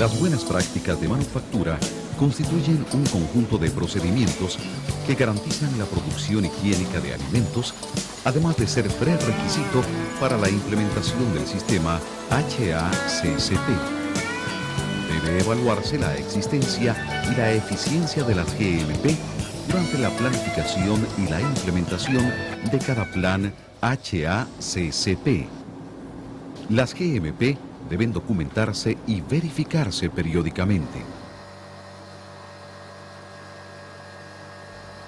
Las buenas prácticas de manufactura constituyen un conjunto de procedimientos que garantizan la producción higiénica de alimentos, además de ser prerequisito para la implementación del sistema HACCP. Debe evaluarse la existencia y la eficiencia de las GMP durante la planificación y la implementación de cada plan HACCP. Las GMP deben documentarse y verificarse periódicamente.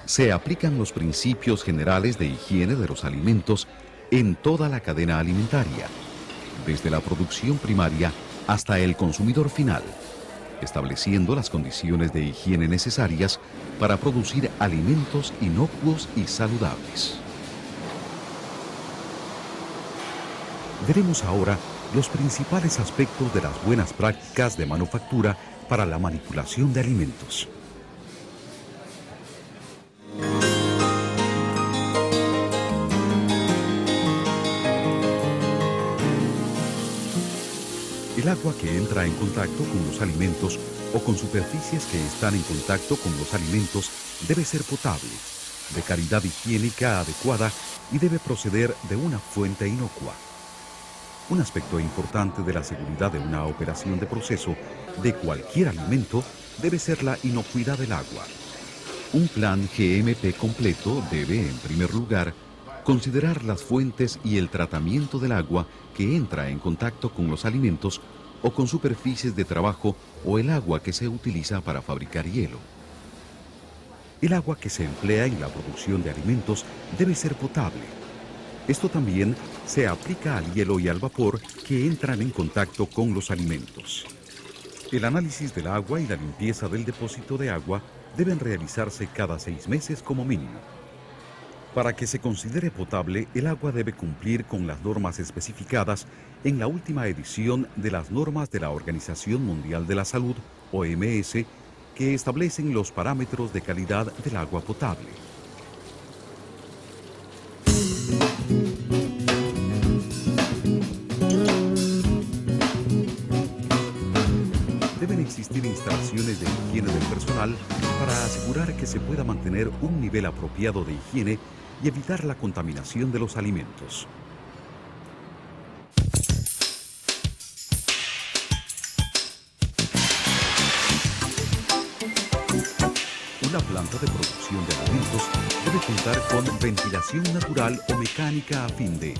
Se aplican los principios generales de higiene de los alimentos en toda la cadena alimentaria, desde la producción primaria hasta el consumidor final, estableciendo las condiciones de higiene necesarias para producir alimentos inocuos y saludables. Veremos ahora los principales aspectos de las buenas prácticas de manufactura para la manipulación de alimentos. El agua que entra en contacto con los alimentos o con superficies que están en contacto con los alimentos debe ser potable, de calidad higiénica adecuada y debe proceder de una fuente inocua. Un aspecto importante de la seguridad de una operación de proceso de cualquier alimento debe ser la inocuidad del agua. Un plan GMP completo debe, en primer lugar, considerar las fuentes y el tratamiento del agua que entra en contacto con los alimentos o con superficies de trabajo o el agua que se utiliza para fabricar hielo. El agua que se emplea en la producción de alimentos debe ser potable. Esto también se aplica al hielo y al vapor que entran en contacto con los alimentos. El análisis del agua y la limpieza del depósito de agua deben realizarse cada 6 meses como mínimo. Para que se considere potable, el agua debe cumplir con las normas especificadas en la última edición de las normas de la Organización Mundial de la Salud, OMS, que establecen los parámetros de calidad del agua potable. Deben existir instalaciones de higiene del personal para asegurar que se pueda mantener un nivel apropiado de higiene y evitar la contaminación de los alimentos. Una planta de producción de alimentos debe contar con ventilación natural o mecánica a fin de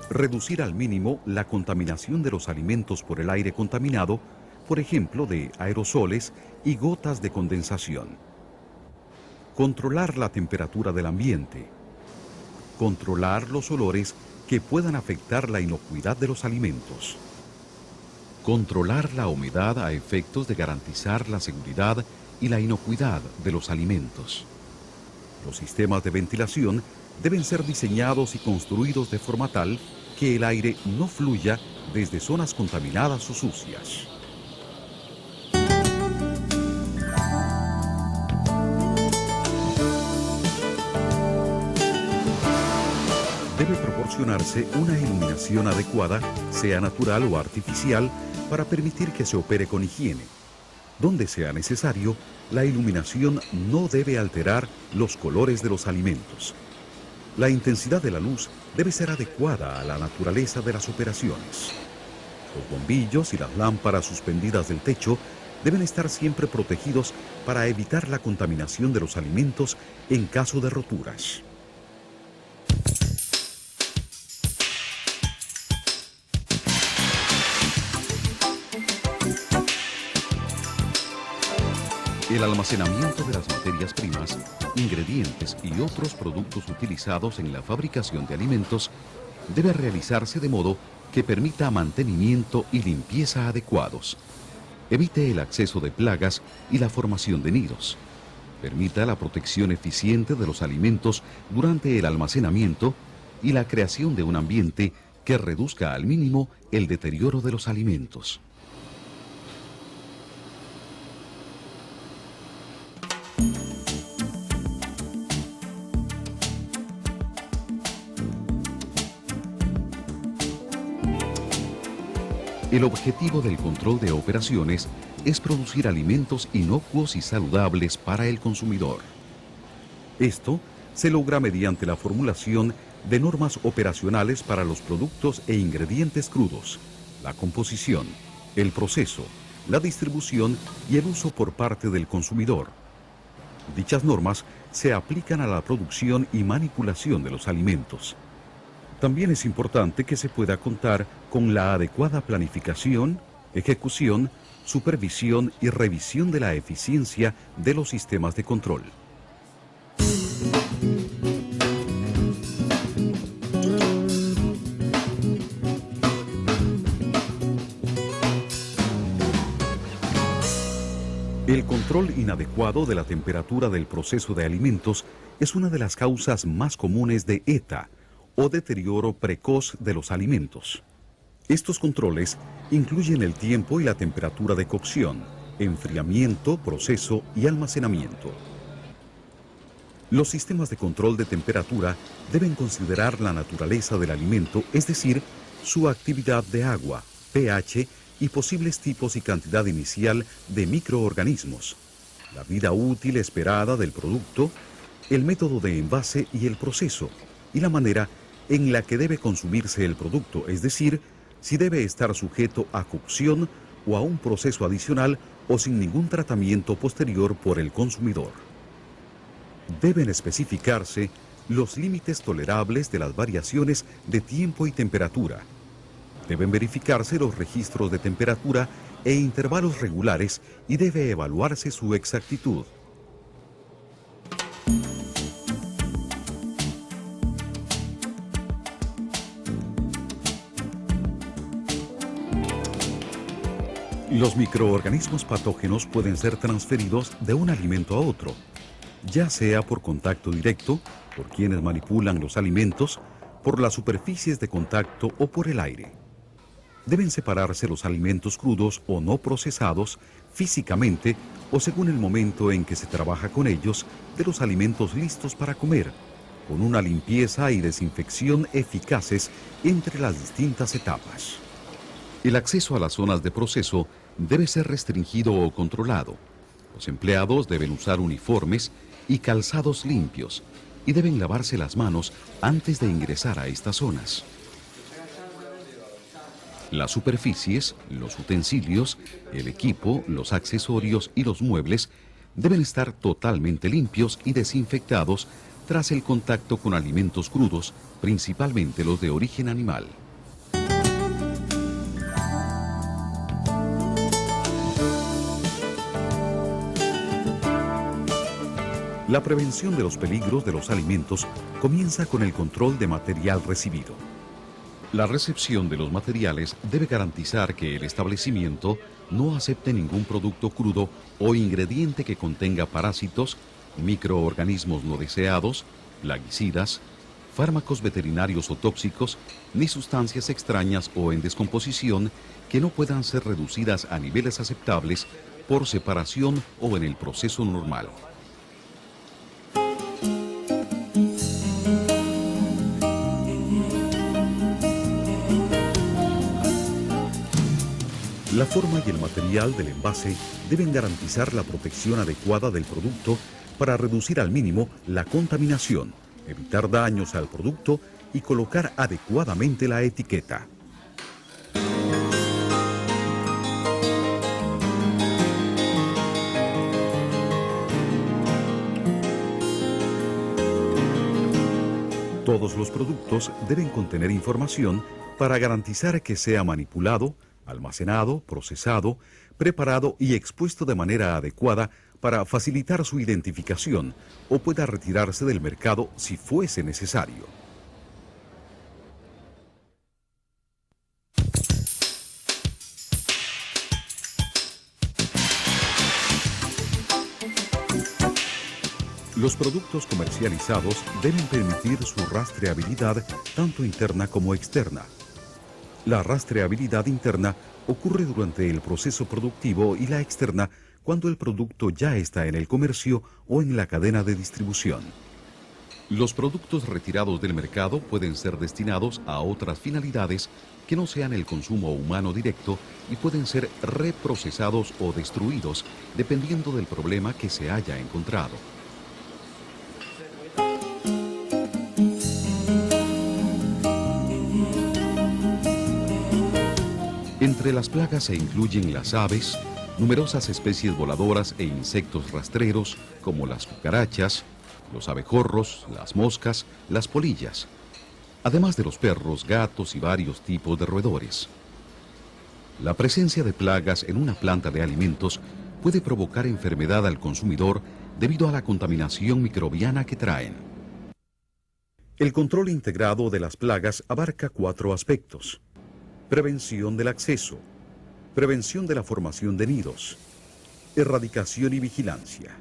reducir al mínimo la contaminación de los alimentos por el aire contaminado, por ejemplo, de aerosoles y gotas de condensación. Controlar la temperatura del ambiente. Controlar los olores que puedan afectar la inocuidad de los alimentos. Controlar la humedad a efectos de garantizar la seguridad y la inocuidad de los alimentos. Los sistemas de ventilación deben ser diseñados y construidos de forma tal que el aire no fluya desde zonas contaminadas o sucias. Debe proporcionarse una iluminación adecuada, sea natural o artificial, para permitir que se opere con higiene. Donde sea necesario, la iluminación no debe alterar los colores de los alimentos. La intensidad de la luz debe ser adecuada a la naturaleza de las operaciones. Los bombillos y las lámparas suspendidas del techo deben estar siempre protegidos para evitar la contaminación de los alimentos en caso de roturas. El almacenamiento de las materias primas, ingredientes y otros productos utilizados en la fabricación de alimentos debe realizarse de modo que permita mantenimiento y limpieza adecuados, evite el acceso de plagas y la formación de nidos, permita la protección eficiente de los alimentos durante el almacenamiento y la creación de un ambiente que reduzca al mínimo el deterioro de los alimentos. El objetivo del control de operaciones es producir alimentos inocuos y saludables para el consumidor. Esto se logra mediante la formulación de normas operacionales para los productos e ingredientes crudos, la composición, el proceso, la distribución y el uso por parte del consumidor. Dichas normas se aplican a la producción y manipulación de los alimentos. También es importante que se pueda contar con la adecuada planificación, ejecución, supervisión y revisión de la eficiencia de los sistemas de control. El control inadecuado de la temperatura del proceso de alimentos es una de las causas más comunes de ETA, o deterioro precoz de los alimentos. Estos controles incluyen el tiempo y la temperatura de cocción, enfriamiento, proceso y almacenamiento. Los sistemas de control de temperatura deben considerar la naturaleza del alimento, es decir, su actividad de agua, pH y posibles tipos y cantidad inicial de microorganismos, la vida útil esperada del producto, el método de envase y el proceso, y la manera en la que debe consumirse el producto, es decir, si debe estar sujeto a cocción o a un proceso adicional o sin ningún tratamiento posterior por el consumidor. Deben especificarse los límites tolerables de las variaciones de tiempo y temperatura. Deben verificarse los registros de temperatura e intervalos regulares y debe evaluarse su exactitud. Los microorganismos patógenos pueden ser transferidos de un alimento a otro, ya sea por contacto directo, por quienes manipulan los alimentos, por las superficies de contacto o por el aire. Deben separarse los alimentos crudos o no procesados físicamente o según el momento en que se trabaja con ellos de los alimentos listos para comer, con una limpieza y desinfección eficaces entre las distintas etapas. El acceso a las zonas de proceso debe ser restringido o controlado. Los empleados deben usar uniformes y calzados limpios y deben lavarse las manos antes de ingresar a estas zonas. Las superficies, los utensilios, el equipo, los accesorios y los muebles deben estar totalmente limpios y desinfectados tras el contacto con alimentos crudos, principalmente los de origen animal. La prevención de los peligros de los alimentos comienza con el control de material recibido. La recepción de los materiales debe garantizar que el establecimiento no acepte ningún producto crudo o ingrediente que contenga parásitos, microorganismos no deseados, plaguicidas, fármacos veterinarios o tóxicos, ni sustancias extrañas o en descomposición que no puedan ser reducidas a niveles aceptables por separación o en el proceso normal. La forma y el material del envase deben garantizar la protección adecuada del producto para reducir al mínimo la contaminación, evitar daños al producto y colocar adecuadamente la etiqueta. Todos los productos deben contener información para garantizar que sea manipulado, almacenado, procesado, preparado y expuesto de manera adecuada para facilitar su identificación o pueda retirarse del mercado si fuese necesario. Los productos comercializados deben permitir su rastreabilidad tanto interna como externa. La rastreabilidad interna ocurre durante el proceso productivo y la externa cuando el producto ya está en el comercio o en la cadena de distribución. Los productos retirados del mercado pueden ser destinados a otras finalidades que no sean el consumo humano directo y pueden ser reprocesados o destruidos dependiendo del problema que se haya encontrado. Entre las plagas se incluyen las aves, numerosas especies voladoras e insectos rastreros como las cucarachas, los abejorros, las moscas, las polillas, además de los perros, gatos y varios tipos de roedores. La presencia de plagas en una planta de alimentos puede provocar enfermedad al consumidor debido a la contaminación microbiana que traen. El control integrado de las plagas abarca 4 aspectos: prevención del acceso, prevención de la formación de nidos, erradicación y vigilancia.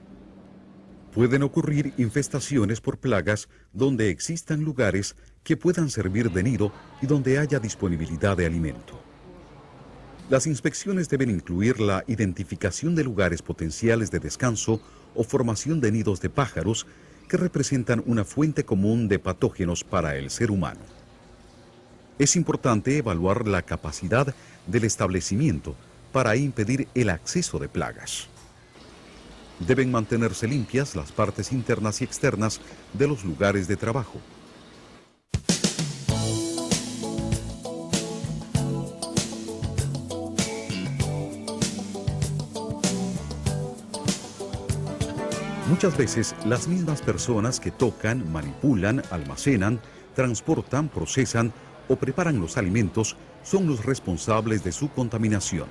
Pueden ocurrir infestaciones por plagas donde existan lugares que puedan servir de nido y donde haya disponibilidad de alimento. Las inspecciones deben incluir la identificación de lugares potenciales de descanso o formación de nidos de pájaros que representan una fuente común de patógenos para el ser humano. Es importante evaluar la capacidad del establecimiento para impedir el acceso de plagas. Deben mantenerse limpias las partes internas y externas de los lugares de trabajo. Muchas veces las mismas personas que tocan, manipulan, almacenan, transportan, procesan o preparan los alimentos son los responsables de su contaminación.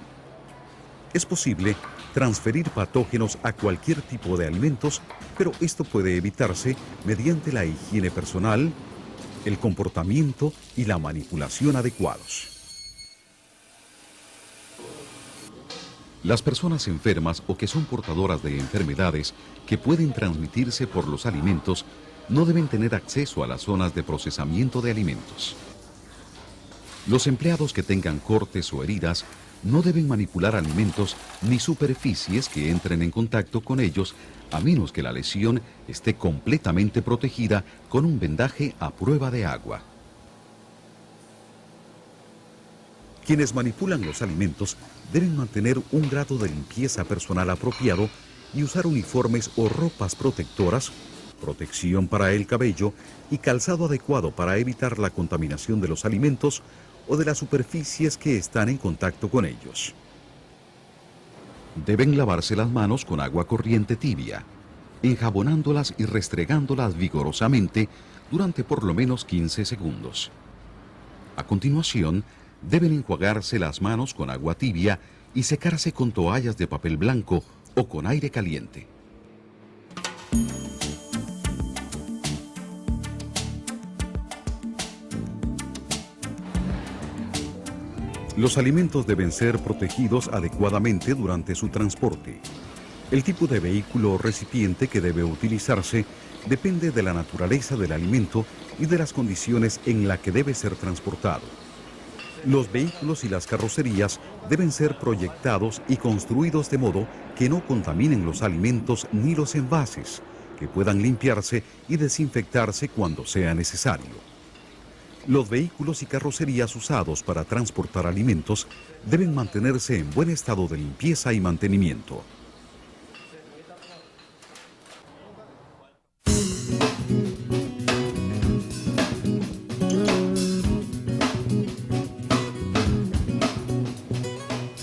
Es posible transferir patógenos a cualquier tipo de alimentos, pero esto puede evitarse mediante la higiene personal, el comportamiento y la manipulación adecuados. Las personas enfermas o que son portadoras de enfermedades que pueden transmitirse por los alimentos no deben tener acceso a las zonas de procesamiento de alimentos. Los empleados que tengan cortes o heridas no deben manipular alimentos ni superficies que entren en contacto con ellos a menos que la lesión esté completamente protegida con un vendaje a prueba de agua. Quienes manipulan los alimentos deben mantener un grado de limpieza personal apropiado y usar uniformes o ropas protectoras, protección para el cabello y calzado adecuado para evitar la contaminación de los alimentos o de las superficies que están en contacto con ellos. Deben lavarse las manos con agua corriente tibia, enjabonándolas y restregándolas vigorosamente durante por lo menos 15 segundos. A continuación, deben enjuagarse las manos con agua tibia y secarse con toallas de papel blanco o con aire caliente. Los alimentos deben ser protegidos adecuadamente durante su transporte. El tipo de vehículo o recipiente que debe utilizarse depende de la naturaleza del alimento y de las condiciones en las que debe ser transportado. Los vehículos y las carrocerías deben ser proyectados y construidos de modo que no contaminen los alimentos ni los envases, que puedan limpiarse y desinfectarse cuando sea necesario. Los vehículos y carrocerías usados para transportar alimentos deben mantenerse en buen estado de limpieza y mantenimiento.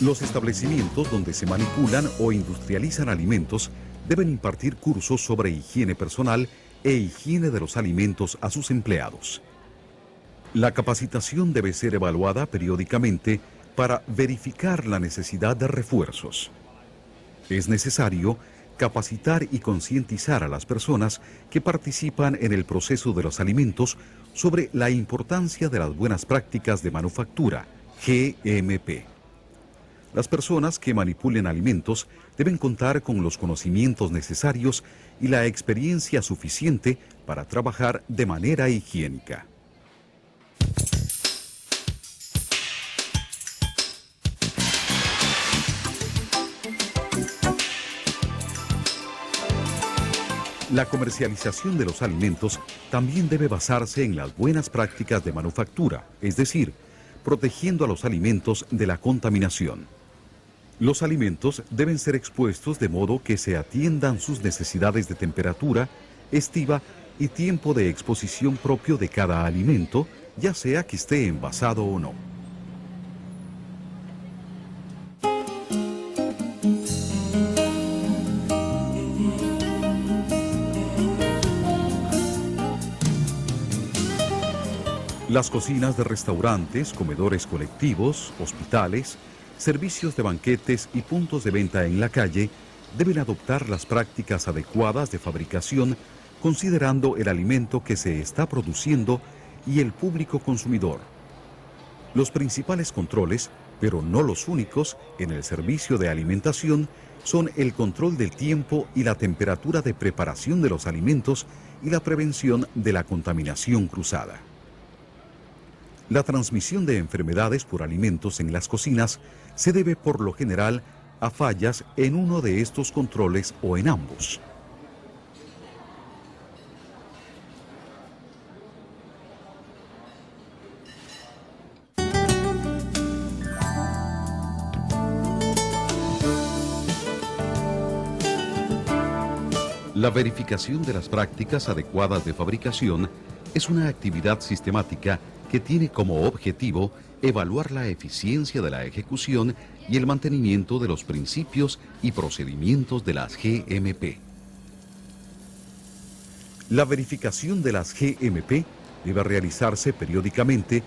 Los establecimientos donde se manipulan o industrializan alimentos deben impartir cursos sobre higiene personal e higiene de los alimentos a sus empleados. La capacitación debe ser evaluada periódicamente para verificar la necesidad de refuerzos. Es necesario capacitar y concientizar a las personas que participan en el proceso de los alimentos sobre la importancia de las buenas prácticas de manufactura, GMP. Las personas que manipulen alimentos deben contar con los conocimientos necesarios y la experiencia suficiente para trabajar de manera higiénica. La comercialización de los alimentos también debe basarse en las buenas prácticas de manufactura, es decir, protegiendo a los alimentos de la contaminación. Los alimentos deben ser expuestos de modo que se atiendan sus necesidades de temperatura, estiva y tiempo de exposición propio de cada alimento, ya sea que esté envasado o no. Las cocinas de restaurantes, comedores colectivos, hospitales, servicios de banquetes y puntos de venta en la calle deben adoptar las prácticas adecuadas de fabricación considerando el alimento que se está produciendo y el público consumidor. Los principales controles, pero no los únicos, en el servicio de alimentación son el control del tiempo y la temperatura de preparación de los alimentos y la prevención de la contaminación cruzada. La transmisión de enfermedades por alimentos en las cocinas se debe por lo general a fallas en uno de estos controles o en ambos. La verificación de las prácticas adecuadas de fabricación es una actividad sistemática que tiene como objetivo evaluar la eficiencia de la ejecución y el mantenimiento de los principios y procedimientos de las GMP. La verificación de las GMP debe realizarse periódicamente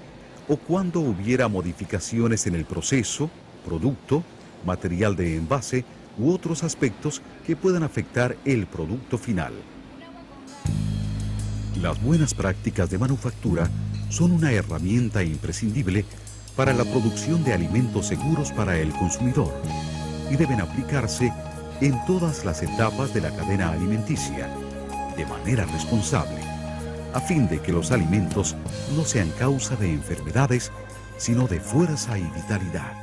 o cuando hubiera modificaciones en el proceso, producto, material de envase u otros aspectos que puedan afectar el producto final. Las buenas prácticas de manufactura son una herramienta imprescindible para la producción de alimentos seguros para el consumidor y deben aplicarse en todas las etapas de la cadena alimenticia, de manera responsable, a fin de que los alimentos no sean causa de enfermedades, sino de fuerza y vitalidad.